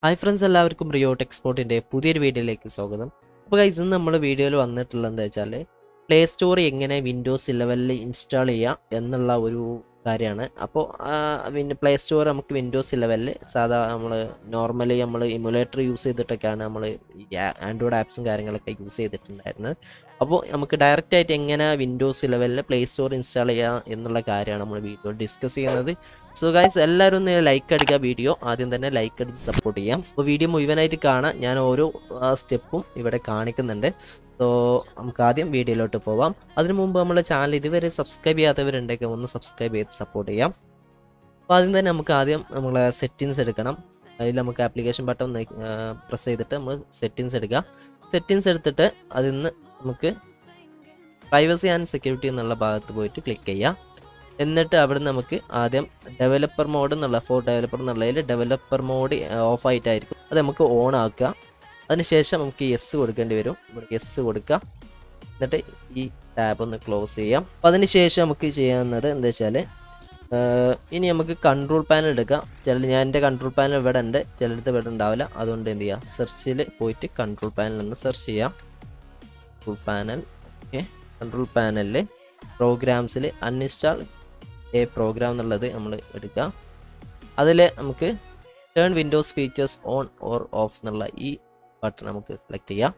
Hi friends, എല്ലാവർക്കും റിയോടെക്സ്പോർട്ടിൻ്റെ പുതിയൊരു വീഡിയോയിലേക്ക് സ്വാഗതം. അപ്പോൾ ഗൈസ്, ഇന്ന് നമ്മൾ വീഡിയോയിൽ വന്നിട്ടുള്ളത് എന്താ വെച്ചാൽ പ്ലേ സ്റ്റോർ എങ്ങനെ വിൻഡോസ് 11 ഇൻസ്റ്റാൾ ചെയ്യാം എന്നുള്ള ഒരു കാര്യമാണ്. അപ്പോൾ പിന്നെ പ്ലേ സ്റ്റോർ നമുക്ക് വിൻഡോസ് 11 സാധാ നമ്മൾ നോർമലി നമ്മൾ ഇമുലേറ്റർ യൂസ് ചെയ്തിട്ടൊക്കെയാണ് നമ്മൾ ആൻഡ്രോയിഡ് ആപ്സും കാര്യങ്ങളൊക്കെ യൂസ് ചെയ്തിട്ടുണ്ടായിരുന്നത്. അപ്പോൾ നമുക്ക് ഡയറക്റ്റ് ആയിട്ട് എങ്ങനെ വിൻഡോസ് 11 പ്ലേ സ്റ്റോർ ഇൻസ്റ്റാൾ ചെയ്യാം എന്നുള്ള കാര്യമാണ് നമ്മൾ വീഡിയോ ഡിസ്കസ് ചെയ്യുന്നത്. സോ ഗൈസ്, എല്ലാവരും ഒന്ന് ലൈക്ക് അടിക്കുക. വീഡിയോ ആദ്യം തന്നെ ലൈക്ക് അടിച്ച് സപ്പോർട്ട് ചെയ്യാം. അപ്പോൾ വീഡിയോ മുഴുവനായിട്ട് കാണാം. ഞാൻ ഓരോ സ്റ്റെപ്പും ഇവിടെ കാണിക്കുന്നുണ്ട്. സോ നമുക്ക് ആദ്യം വീഡിയോയിലോട്ട് പോവാം. അതിനു മുമ്പ് നമ്മുടെ ചാനൽ ഇതുവരെ സബ്സ്ക്രൈബ് ചെയ്യാത്തവരുണ്ടെങ്കിൽ ഒന്ന് സബ്സ്ക്രൈബ് ചെയ്ത് സപ്പോർട്ട് ചെയ്യാം. അപ്പോൾ ആദ്യം തന്നെ നമുക്ക് നമ്മളെ സെറ്റിങ്സ് എടുക്കണം. അതിൽ നമുക്ക് ആപ്ലിക്കേഷൻ ബട്ടൺ പ്രസ് ചെയ്തിട്ട് നമ്മൾ സെറ്റിങ്സ് എടുക്കുക. സെറ്റിങ്സ് എടുത്തിട്ട് അതിൽ നിന്ന് നമുക്ക് പ്രൈവസി ആൻഡ് സെക്യൂരിറ്റി എന്നുള്ള ഭാഗത്ത് പോയിട്ട് ക്ലിക്ക് ചെയ്യാം. എന്നിട്ട് അവിടെ നമുക്ക് ആദ്യം ഡെവലപ്പർ മോഡ് എന്നുള്ള ഫോർ ഡെവലപ്പർ എന്നുള്ളതിൽ ഡെവലപ്പർ മോഡ് ഓഫ് ആയിട്ടായിരിക്കും. അത് നമുക്ക് ഓൺ ആക്കുക. അതിനുശേഷം നമുക്ക് യെസ് കൊടുക്കേണ്ടി വരും. ഇവിടെ യെസ് കൊടുക്കുക. എന്നിട്ട് ഈ ടാബ് ഒന്ന് ക്ലോസ് ചെയ്യാം. അപ്പോൾ അതിനുശേഷം നമുക്ക് ചെയ്യാവുന്നത് എന്താ വെച്ചാൽ ഇനി നമുക്ക് കൺട്രോൾ പാനൽ എടുക്കാം. ഞാൻ എൻ്റെ കൺട്രോൾ പാനൽ ഇവിടെ ഉണ്ട്, ചിലടത്ത് ഇവിടെ ഉണ്ടാവില്ല. അതുകൊണ്ട് എന്ത് ചെയ്യുക, സെർച്ചിൽ പോയിട്ട് കൺട്രോൾ പാനൽ ഒന്ന് സെർച്ച് ചെയ്യാം. Control panel, okay. കൺട്രോൾ പാനലിൽ പ്രോഗ്രാംസിൽ അൺഇൻസ്റ്റാൾ എ പ്രോഗ്രാം എന്നുള്ളത് നമ്മൾ എടുക്കുക. അതിൽ നമുക്ക് turn Windows features on or of എന്നുള്ള ഈ ബട്ടൺ നമുക്ക് സെലക്ട് ചെയ്യാം.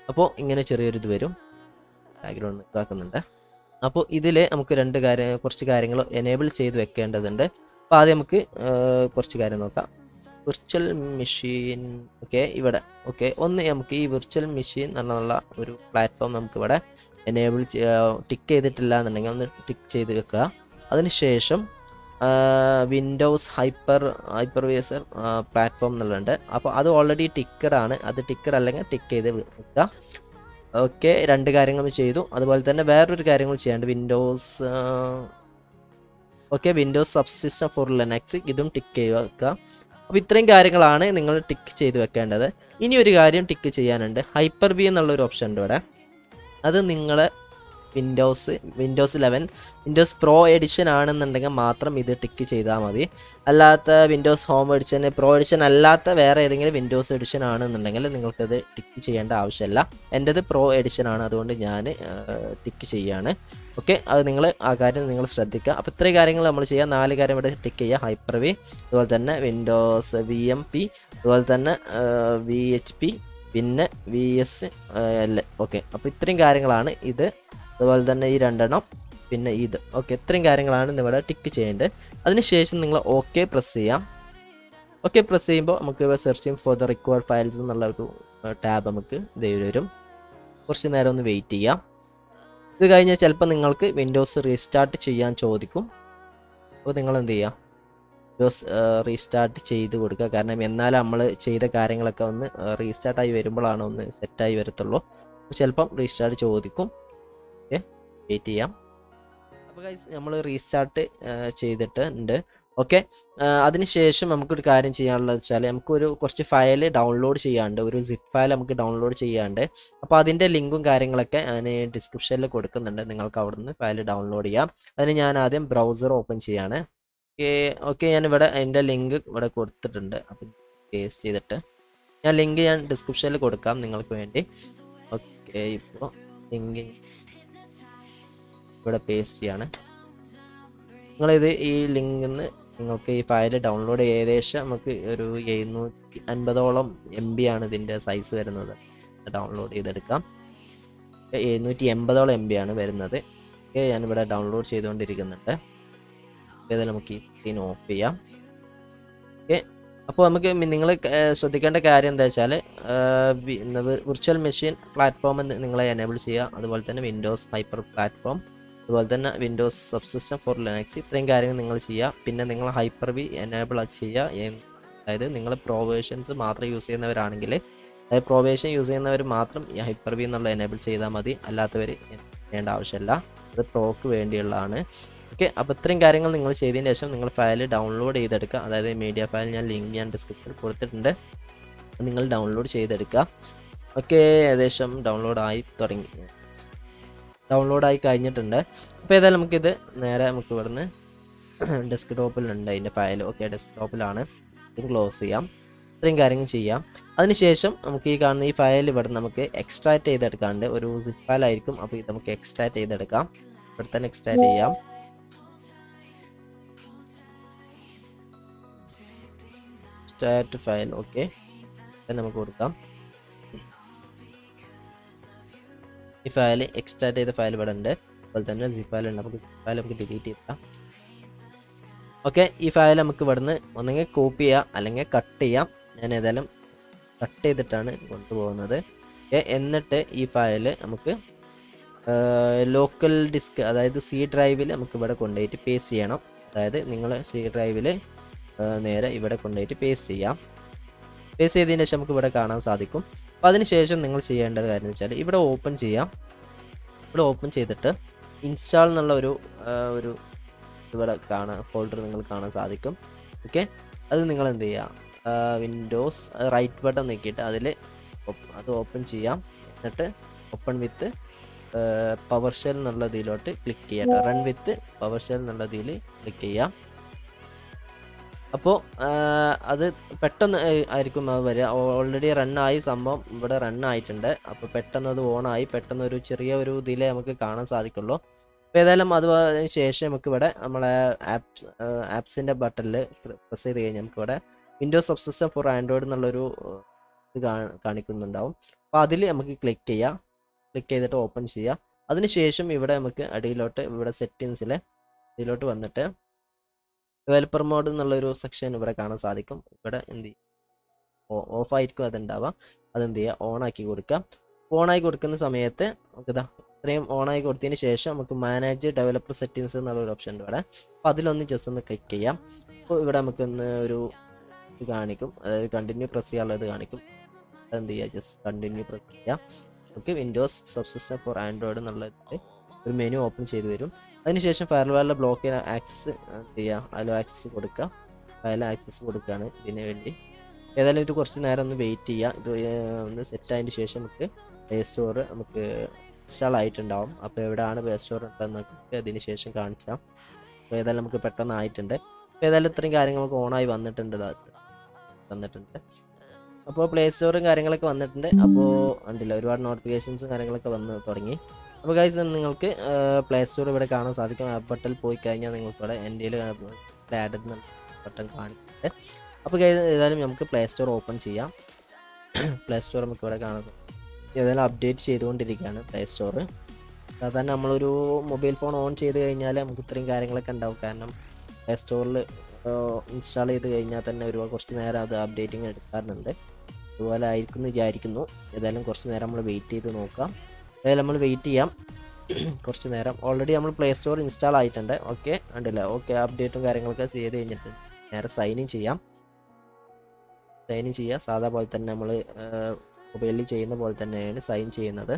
അപ്പോൾ ഇങ്ങനെ ചെറിയൊരു ഇത് വരും. ബാക്ക്ഗ്രൗണ്ട് ഇതാക്കുന്നുണ്ട്. അപ്പോൾ ഇതിൽ നമുക്ക് കുറച്ച് കാര്യങ്ങൾ എനേബിൾ ചെയ്ത് വെക്കേണ്ടതുണ്ട്. അപ്പോൾ ആദ്യം നമുക്ക് കുറച്ച് കാര്യം നോക്കാം. Virtual machine, okay. ഇവിടെ ഓക്കെ, നമുക്ക് ഈ വിർച്വൽ മെഷീൻ എന്നുള്ള ഒരു പ്ലാറ്റ്ഫോം നമുക്കിവിടെ എനേബിൾ ടിക്ക് ചെയ്തിട്ടില്ല എന്നുണ്ടെങ്കിൽ ഒന്ന് ടിക്ക് ചെയ്ത് വെക്കുക. അതിനുശേഷം വിൻഡോസ് ഹൈപ്പർവൈസർ പ്ലാറ്റ്ഫോം എന്നുള്ളതുണ്ട്. അപ്പോൾ അത് ഓൾറെഡി ടിക്കഡ് ആണ്. അത് ടിക്കഡ് അല്ലെങ്കിൽ ടിക്ക് ചെയ്ത് വെക്കുക. ഓക്കെ, രണ്ട് കാര്യങ്ങൾ ചെയ്തു. അതുപോലെ തന്നെ വേറൊരു കാര്യങ്ങൾ ചെയ്യാണ്ട് വിൻഡോസ് സബ്സിസ്റ്റം ഫോർ ലിനക്സ്, ഇതും ടിക്ക് ചെയ്ത് വെക്കുക. അപ്പോൾ ഇത്രയും കാര്യങ്ങളാണ് നിങ്ങൾ ടിക്ക് ചെയ്ത് വെക്കേണ്ടത്. ഇനി ഒരു കാര്യം ടിക്ക് ചെയ്യാനുണ്ട്. ഹൈപ്പർ വി എന്നുള്ളൊരു ഓപ്ഷൻ ഉണ്ട് ഇവിടെ. അത് നിങ്ങൾ വിൻഡോസ് 11 വിൻഡോസ് പ്രോ എഡിഷൻ ആണെന്നുണ്ടെങ്കിൽ മാത്രം ഇത് ടിക്ക് ചെയ്താൽ മതി. അല്ലാത്ത Windows home edition, pro edition അല്ലാത്ത വേറെ ഏതെങ്കിലും വിൻഡോസ് എഡിഷൻ ആണെന്നുണ്ടെങ്കിൽ നിങ്ങൾക്കത് ടിക്ക് ചെയ്യേണ്ട ആവശ്യമില്ല. എൻ്റെത് പ്രോ എഡിഷൻ ആണ്, അതുകൊണ്ട് ഞാൻ ടിക്ക് ചെയ്യാണ്. ഓക്കെ, അത് ആ കാര്യം നിങ്ങൾ ശ്രദ്ധിക്കുക. അപ്പോൾ ഇത്രയും കാര്യങ്ങൾ നമ്മൾ ചെയ്യുക. 4 കാര്യം ഇവിടെ ടിക്ക് ചെയ്യുക. ഹൈപ്പർ വി, അതുപോലെ തന്നെ വിൻഡോസ് VMP, അതുപോലെ തന്നെ VHP, പിന്നെ VSL. ഓക്കെ, അപ്പോൾ ഇത്രയും കാര്യങ്ങളാണ് ഇത്. അതുപോലെ തന്നെ ഈ 2 പിന്നെ ഇത്. ഓക്കെ, ഇത്രയും കാര്യങ്ങളാണ് ഇവിടെ ടിക്ക് ചെയ്യേണ്ടത്. അതിനുശേഷം നിങ്ങൾ ഓക്കെ പ്രസ് ചെയ്യാം. ഓക്കെ പ്രസ് ചെയ്യുമ്പോൾ നമുക്ക് searching for the required files എന്നുള്ള ഒരു ടാബ് നമുക്ക് വരും. കുറച്ച് നേരം ഒന്ന് വെയിറ്റ് ചെയ്യാം. ഇത് കഴിഞ്ഞാൽ ചിലപ്പോൾ നിങ്ങൾക്ക് വിൻഡോസ് റീസ്റ്റാർട്ട് ചെയ്യാൻ ചോദിക്കും. അപ്പോൾ നിങ്ങൾ എന്ത് ചെയ്യുക, വിൻഡോസ് റീസ്റ്റാർട്ട് ചെയ്ത് കൊടുക്കുക. കാരണം എന്നാലും നമ്മൾ ചെയ്ത കാര്യങ്ങളൊക്കെ ഒന്ന് റീസ്റ്റാർട്ടായി വരുമ്പോഴാണ് ഒന്ന് സെറ്റായി വരത്തുള്ളൂ. ചിലപ്പം റീസ്റ്റാർട്ട് ചോദിക്കും. ഓക്കെ, വെയിറ്റ് ചെയ്യാം. അപ്പോൾ ഗൈസ്, നമ്മൾ റീസ്റ്റാർട്ട് ചെയ്തിട്ടുണ്ട്. ഓക്കെ, അതിനുശേഷം നമുക്കൊരു കാര്യം ചെയ്യാനുള്ളത് വെച്ചാൽ നമുക്കൊരു കുറച്ച് ഫയൽ ഡൗൺലോഡ് ചെയ്യാണ്ട്, ഒരു സിപ്പ് ഫയൽ നമുക്ക് ഡൗൺലോഡ് ചെയ്യാണ്ട്. അപ്പോൾ അതിൻ്റെ ലിങ്കും കാര്യങ്ങളൊക്കെ ഞാൻ ഡിസ്ക്രിപ്ഷനിൽ കൊടുക്കുന്നുണ്ട്. നിങ്ങൾക്ക് അവിടെ നിന്ന് ഫയൽ ഡൗൺലോഡ് ചെയ്യാം. അതിന് ഞാൻ ആദ്യം ബ്രൗസർ ഓപ്പൺ ചെയ്യാണ്. ഓക്കെ, ഞാനിവിടെ അതിൻ്റെ ലിങ്ക് ഇവിടെ കൊടുത്തിട്ടുണ്ട്. അപ്പം പേസ്റ്റ് ചെയ്തിട്ട് ഞാൻ ഡിസ്ക്രിപ്ഷനിൽ കൊടുക്കാം നിങ്ങൾക്ക് വേണ്ടി. ഓക്കെ, ഇപ്പോൾ ലിങ്ക് ഇവിടെ പേസ്റ്റ് ചെയ്യാണ്. നിങ്ങളിത് ഈ ലിങ്കിൽ നിന്ന് നിങ്ങൾക്ക് ഈ ഫയൽ ഡൗൺലോഡ് ഏകദേശം നമുക്ക് ഒരു 750ഓളം MB ആണ് ഇതിൻ്റെ സൈസ് വരുന്നത്. ഡൗൺലോഡ് ചെയ്തെടുക്കാം. 780ഓളം MB ആണ് വരുന്നത്. ഓക്കെ, ഞാനിവിടെ ഡൗൺലോഡ് ചെയ്തുകൊണ്ടിരിക്കുന്നുണ്ട്. ഏതായാലും നമുക്ക് ഈ സ്ക്രീൻ ഓഫ് ചെയ്യാം. ഓക്കെ, അപ്പോൾ നമുക്ക് നിങ്ങൾ ശ്രദ്ധിക്കേണ്ട കാര്യം എന്താ വെച്ചാൽ വിർച്വൽ മെഷീൻ പ്ലാറ്റ്ഫോം നിങ്ങളെ എനേബിൾ ചെയ്യുക. അതുപോലെ തന്നെ വിൻഡോസ് ഹൈപ്പർ പ്ലാറ്റ്ഫോം, അതുപോലെ തന്നെ വിൻഡോസ് സബ്സിസ്റ്റം ഫോർ ലിനക്സ്, ഇത്രയും കാര്യങ്ങൾ നിങ്ങൾ ചെയ്യുക. പിന്നെ നിങ്ങൾ ഹൈപ്പർ വി എനേബിൾ ചെയ്യുക. അതായത് നിങ്ങൾ പ്രോ വേർഷൻസ് മാത്രം യൂസ് ചെയ്യുന്നവരാണെങ്കിൽ, അതായത് പ്രോ വേർഷൻ യൂസ് ചെയ്യുന്നവർ മാത്രം ഈ ഹൈപ്പർ വി എന്നുള്ള എനേബിൾ ചെയ്താൽ മതി. അല്ലാത്തവർ ചെയ്യേണ്ട ആവശ്യമില്ല. അത് പ്രോക്ക് വേണ്ടിയുള്ളതാണ്. ഓക്കെ, അപ്പോൾ ഇത്രയും കാര്യങ്ങൾ നിങ്ങൾ ചെയ്തതിന് ശേഷം നിങ്ങൾ ഫയൽ ഡൗൺലോഡ് ചെയ്തെടുക്കുക. അതായത് മീഡിയ ഫയൽ ലിങ്ക് ഞാൻ ഡിസ്ക്രിപ്ഷനിൽ കൊടുത്തിട്ടുണ്ട്. നിങ്ങൾ ഡൗൺലോഡ് ചെയ്തെടുക്കുക. ഓക്കെ, ഏകദേശം ഡൗൺലോഡായി കഴിഞ്ഞിട്ടുണ്ട്. അപ്പോൾ ഏതായാലും നമുക്കിത് നേരെ നമുക്ക് ഇവിടുന്ന് ഡെസ്ക്ടോപ്പിലുണ്ട് അതിൻ്റെ ഫയൽ. ഓക്കെ, ഡെസ്ക്ടോപ്പിലാണ്. ഇത് ക്ലോസ് ചെയ്യാം. ഇത്രയും കാര്യങ്ങൾ ചെയ്യാം. അതിനുശേഷം നമുക്ക് ഈ കാണുന്ന ഈ ഫയൽ ഇവിടെ നമുക്ക് എക്സ്ട്രാക്ട് ചെയ്തെടുക്കാണ്ട് ഒരു സിപ്പ് ഫയൽ ആയിരിക്കും. അപ്പോൾ ഇത് നമുക്ക് എക്സ്ട്രാക്ട് ചെയ്തെടുക്കാം. ഇവിടെ തന്നെ എക്സ്ട്രാക്ട് ചെയ്യാം. എക്സ്ട്രാക്ട് ഫയൽ ഓക്കെ നമുക്ക് കൊടുക്കാം. ഈ ഫയൽ എക്സ്ട്രാക്ട് ചെയ്ത ഫയൽ ഇവിടെ ഉണ്ട്. അതുപോലെ തന്നെ സിപ്പ് ഫയൽ ഉണ്ട്. നമുക്ക് സിപ്പ് ഫയൽ നമുക്ക് ഡിലീറ്റ് ചെയ്യാം. ഓക്കെ, ഈ ഫയൽ നമുക്ക് ഇവിടുന്ന് ഒന്നെങ്കിൽ കോപ്പി ചെയ്യാം അല്ലെങ്കിൽ കട്ട് ചെയ്യാം. ഞാൻ ഏതായാലും കട്ട് ചെയ്തിട്ടാണ് കൊണ്ടുപോകുന്നത്. എന്നിട്ട് ഈ ഫയൽ നമുക്ക് ലോക്കൽ ഡിസ്ക് അതായത് സി ഡ്രൈവിൽ നമുക്ക് ഇവിടെ കൊണ്ടുപോയിട്ട് പേസ്റ്റ് ചെയ്യണം. അതായത് നിങ്ങൾ സി ഡ്രൈവിൽ നേരെ ഇവിടെ കൊണ്ടുപോയിട്ട് പേസ്റ്റ് ചെയ്യാം. പേസ്റ്റ് ചെയ്തതിന് ശേഷം നമുക്ക് ഇവിടെ കാണാൻ സാധിക്കും. അപ്പോൾ അതിനുശേഷം നിങ്ങൾ ചെയ്യേണ്ടത് കാര്യം എന്ന് വെച്ചാൽ ഇവിടെ ഓപ്പൺ ചെയ്യാം. ഇവിടെ ഓപ്പൺ ചെയ്തിട്ട് ഇൻസ്റ്റാൾ എന്നുള്ള ഒരു ഇവിടെ ഫോൾഡർ നിങ്ങൾ കാണാൻ സാധിക്കും. ഓക്കെ, അത് നിങ്ങൾ എന്ത് ചെയ്യുക, വിൻഡോസ് റൈറ്റ് ബട്ടൺ നോക്കിയിട്ട് അതിൽ അത് ഓപ്പൺ ചെയ്യാം. എന്നിട്ട് ഓപ്പൺ വിത്ത് പവർ ഷെൽ എന്നുള്ള ഇതിലോട്ട് ക്ലിക്ക് ചെയ്യാം. റൺ വിത്ത് പവർ ഷെൽ എന്നുള്ള ഇതിൽ ക്ലിക്ക് ചെയ്യാം. അപ്പോൾ അത് പെട്ടെന്ന് ആയിരിക്കും അത് വരിക. ഓൾറെഡി റണ്ണായി സംഭവം ഇവിടെ റണ്ണായിട്ടുണ്ട്. അപ്പോൾ പെട്ടെന്ന് അത് ഓണായി പെട്ടെന്ന് ഒരു ചെറിയ ഒരു ഇതിലേ നമുക്ക് കാണാൻ സാധിക്കുള്ളൂ. അപ്പോൾ ഏതായാലും അതിന് ശേഷം നമുക്ക് ഇവിടെ നമ്മളെ ആപ്സിൻ്റെ ബട്ടണിൽ പ്രസ് ചെയ്ത് കഴിഞ്ഞാൽ നമുക്ക് ഇവിടെ വിൻഡോസ് സബ്സിസ്റ്റം ഫോർ ആൻഡ്രോയിഡ് എന്നുള്ളൊരു ഇത് കാണിക്കുന്നുണ്ടാവും. അപ്പോൾ അതിൽ നമുക്ക് ക്ലിക്ക് ചെയ്യാം. ക്ലിക്ക് ചെയ്തിട്ട് ഓപ്പൺ ചെയ്യുക. അതിനുശേഷം ഇവിടെ നമുക്ക് അടിയിലോട്ട് ഇവിടെ സെറ്റിങ്സിൽ ഇതിലോട്ട് വന്നിട്ട് ഡെവലപ്പർ മോഡ് എന്നുള്ളൊരു സെക്ഷൻ ഇവിടെ കാണാൻ സാധിക്കും. ഇവിടെ എന്ത് ചെയ്യും, ഓഫായിരിക്കും അതുണ്ടാവുക. അതെന്ത് ചെയ്യുക, ഓണാക്കി കൊടുക്കുക. ഓണായി കൊടുക്കുന്ന സമയത്ത് നമുക്കിതാ ഇത്രയും ഓണായി കൊടുത്തതിന് ശേഷം നമുക്ക് മാനേജ് ഡെവലപ്പർ സെറ്റിങ്സ് എന്നുള്ളൊരു ഓപ്ഷൻ ഉണ്ട് ഇവിടെ. അപ്പോൾ അതിലൊന്ന് ജസ്റ്റ് ഒന്ന് ക്ലിക്ക് ചെയ്യാം. അപ്പോൾ ഇവിടെ നമുക്കൊന്ന് ഒരു ഇത് കാണിക്കും, അതായത് കണ്ടിന്യൂ പ്രസ് ചെയ്യാനുള്ളത് കാണിക്കും. അതെന്ത് ചെയ്യുക, ജസ്റ്റ് കണ്ടിന്യൂ പ്രസ് ചെയ്യാം. നമുക്ക് വിൻഡോസ് സബ്സിസ്റ്റം ഫോർ ആൻഡ്രോയിഡ് എന്നുള്ള ഒരു മെനു ഓപ്പൺ ചെയ്ത് വരും. അതിനുശേഷം ഫയർവാളിലെ ബ്ലോക്ക് ചെയ്യാൻ ആക്സസ് ചെയ്യുക, അതിൽ ആക്സസ് കൊടുക്കുക. ഫയൽ ആക്സസ് കൊടുക്കുകയാണ് ഇതിന് വേണ്ടി. ഏതായാലും ഇത് കുറച്ച് നേരം ഒന്ന് വെയിറ്റ് ചെയ്യുക. ഇത് ഒന്ന് സെറ്റ് ആയതിന് ശേഷം നമുക്ക് പ്ലേ സ്റ്റോർ നമുക്ക് ഇൻസ്റ്റാൾ ആയിട്ടുണ്ടാവും. അപ്പോൾ എവിടെയാണ് പ്ലേ സ്റ്റോർ ഉണ്ടെന്ന് നമുക്ക് അതിന് ശേഷം കാണിച്ചാം. അപ്പോൾ ഏതായാലും നമുക്ക് പെട്ടെന്ന് ആയിട്ടുണ്ട്. അപ്പോൾ ഏതായാലും ഇത്രയും കാര്യങ്ങൾ നമുക്ക് ഓണായി വന്നിട്ടുണ്ട്. അപ്പോൾ പ്ലേ സ്റ്റോറും കാര്യങ്ങളൊക്കെ വന്നിട്ടുണ്ട്. അപ്പോൾ കണ്ടില്ല, ഒരുപാട് നോട്ടിഫിക്കേഷൻസും കാര്യങ്ങളൊക്കെ വന്ന് തുടങ്ങി. അപ്പോൾ ഗൈസ് നിങ്ങൾക്ക് പ്ലേ സ്റ്റോർ ഇവിടെ കാണാൻ സാധിക്കും. ആപ്പ് ബട്ടണിൽ പോയി കഴിഞ്ഞാൽ നിങ്ങൾക്ക് ഇവിടെ എൻ്റെ ആഡ് എന്ന ബട്ടൺ കാണിക്കുന്നുണ്ട്. അപ്പോൾ ഗൈസ് ഏതായാലും നമുക്ക് പ്ലേ സ്റ്റോർ ഓപ്പൺ ചെയ്യാം. പ്ലേ സ്റ്റോർ നമുക്ക് ഇവിടെ കാണാം. ഏതായാലും അപ്ഡേറ്റ് ചെയ്തുകൊണ്ടിരിക്കുകയാണ് പ്ലേ സ്റ്റോർ. സാധാരണ നമ്മളൊരു മൊബൈൽ ഫോൺ ഓൺ ചെയ്ത് കഴിഞ്ഞാൽ നമുക്ക് ഇത്രയും കാര്യങ്ങളൊക്കെ ഉണ്ടാവും. കാരണം പ്ലേ സ്റ്റോറിൽ ഇൻസ്റ്റാൾ ചെയ്ത് കഴിഞ്ഞാൽ തന്നെ കുറച്ച് നേരം അത് അപ്ഡേറ്റിങ് എടുക്കാറുണ്ട്. അതുപോലെ ആയിരിക്കും എന്ന് വിചാരിക്കുന്നു. ഏതായാലും കുറച്ച് നേരം നമ്മൾ വെയിറ്റ് ചെയ്ത് നോക്കാം. ഏതായാലും നമ്മൾ വെയിറ്റ് ചെയ്യാം കുറച്ച് നേരം. ഓൾറെഡി നമ്മൾ പ്ലേ സ്റ്റോർ ഇൻസ്റ്റാൾ ആയിട്ടുണ്ട്. ഓക്കെ ഉണ്ടല്ല, ഓക്കെ അപ്ഡേറ്റും കാര്യങ്ങളൊക്കെ ചെയ്ത് കഴിഞ്ഞിട്ട് നേരെ സൈൻ ഇൻ ചെയ്യാം. സാധാ പോലെ തന്നെ നമ്മൾ മൊബൈലിൽ ചെയ്യുന്ന പോലെ തന്നെയാണ് സൈൻ ചെയ്യുന്നത്.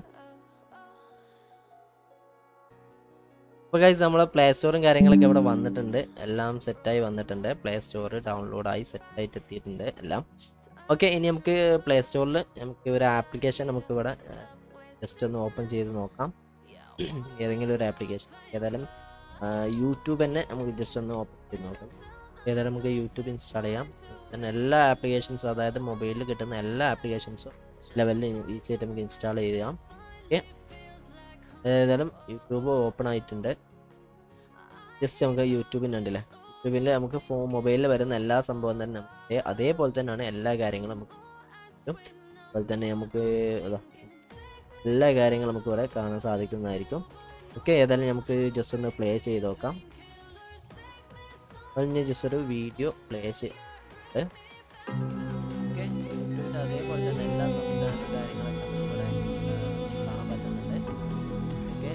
അപ്പോൾ ഗൈസ് നമ്മൾ പ്ലേ സ്റ്റോറും കാര്യങ്ങളൊക്കെ ഇവിടെ വന്നിട്ടുണ്ട്. എല്ലാം സെറ്റായി വന്നിട്ടുണ്ട്. പ്ലേ സ്റ്റോർ ഡൗൺലോഡായി സെറ്റായിട്ട് എത്തിയിട്ടുണ്ട് എല്ലാം. ഓക്കെ, ഇനി നമുക്ക് പ്ലേ സ്റ്റോറിൽ നമുക്ക് ഒരു ആപ്ലിക്കേഷൻ നമുക്കിവിടെ ജസ്റ്റ് ഒന്ന് ഓപ്പൺ ചെയ്ത് നോക്കാം. ഏതെങ്കിലും ഒരു ആപ്ലിക്കേഷൻ, ഏതായാലും യൂട്യൂബ് തന്നെ നമുക്ക് ജസ്റ്റ് ഒന്ന് ഓപ്പൺ ചെയ്ത് നോക്കാം. ഏതായാലും നമുക്ക് യൂട്യൂബ് ഇൻസ്റ്റാൾ ചെയ്യാം. പിന്നെ എല്ലാ ആപ്ലിക്കേഷൻസും, അതായത് മൊബൈലിൽ കിട്ടുന്ന എല്ലാ ആപ്ലിക്കേഷൻസും ലെവലിൽ ഈസി ആയിട്ട് നമുക്ക് ഇൻസ്റ്റാൾ ചെയ്യാം. ഓക്കെ, ഏതായാലും യൂട്യൂബ് ഓപ്പൺ ആയിട്ടുണ്ട്. ജസ്റ്റ് നമുക്ക് യൂട്യൂബിനുണ്ടല്ലേ, യൂട്യൂബിൽ നമുക്ക് മൊബൈലിൽ വരുന്ന എല്ലാ സംഭവം തന്നെ നമുക്ക് അതേപോലെ തന്നെയാണ് എല്ലാ കാര്യങ്ങളും നമുക്ക്. അതുപോലെ തന്നെ നമുക്ക് എല്ലാ കാര്യങ്ങളും നമുക്ക് ഇവിടെ കാണാൻ സാധിക്കുന്നതായിരിക്കും. ഓക്കെ, ഏതായാലും നമുക്ക് ജസ്റ്റ് ഒന്ന് പ്ലേ ചെയ്ത് നോക്കാം. അതിന് ജസ്റ്റ് ഒരു വീഡിയോ പ്ലേ ചെയ്ത് ഓക്കെ, യൂട്യൂബിൻ്റെ അതേപോലെ തന്നെ എല്ലാ സംവിധാന കാര്യങ്ങളൊക്കെ നമുക്ക് ഇവിടെ കാണാൻ പറ്റുന്നുണ്ട്. ഓക്കെ,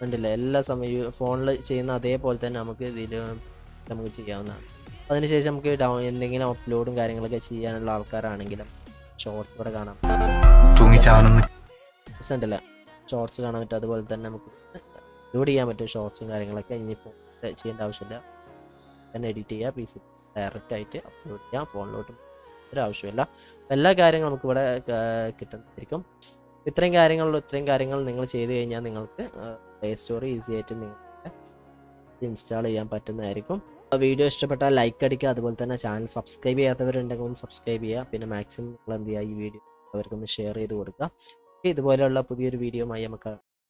കണ്ടില്ല, എല്ലാ സമയവും ഫോണിൽ ചെയ്യുന്ന അതേപോലെ തന്നെ നമുക്ക് ഇതിൽ നമുക്ക് ചെയ്യാവുന്നതാണ്. അതിനുശേഷം നമുക്ക് എന്തെങ്കിലും അപ്ലോഡും കാര്യങ്ങളൊക്കെ ചെയ്യാനുള്ള ആൾക്കാരാണെങ്കിലും ഷോർട്സ് ഇവിടെ കാണാം. ഉണ്ടല്ല, ഷോർട്സ് കാണാൻ പറ്റും. അതുപോലെ തന്നെ നമുക്ക് അപ്ലോഡ് ചെയ്യാൻ പറ്റും ഷോർട്സും കാര്യങ്ങളൊക്കെ. ഇനിയിപ്പോൾ ചെയ്യേണ്ട ആവശ്യമില്ല, തന്നെ എഡിറ്റ് ചെയ്യുക, PC ഡയറക്റ്റ് ആയിട്ട് അപ്ലോഡ് ചെയ്യാം. ഫോണിലോട്ടും ഒരു ആവശ്യമില്ല. എല്ലാ കാര്യങ്ങളും നമുക്ക് ഇവിടെ കിട്ടുന്നതായിരിക്കും. ഇത്രയും കാര്യങ്ങൾ നിങ്ങൾ ചെയ്ത് കഴിഞ്ഞാൽ നിങ്ങൾക്ക് പ്ലേ സ്റ്റോർ ഈസി ആയിട്ട് നിങ്ങൾക്ക് ഇൻസ്റ്റാൾ ചെയ്യാൻ പറ്റുന്നതായിരിക്കും. വീഡിയോ ഇഷ്ടപ്പെട്ടാൽ ലൈക്ക് അടിക്കുക, അതുപോലെ തന്നെ ചാനൽ സബ്സ്ക്രൈബ് ചെയ്യാത്തവരുണ്ടെങ്കിൽ ഒന്ന് സബ്സ്ക്രൈബ് ചെയ്യുക. പിന്നെ മാക്സിമം നിങ്ങൾ എന്ത് ചെയ്യുക, ഈ വീഡിയോ അവർക്കൊന്ന് ഷെയർ ചെയ്ത് കൊടുക്കുക. ഇതുപോലെയുള്ള പുതിയൊരു വീഡിയോയുമായി നമുക്ക്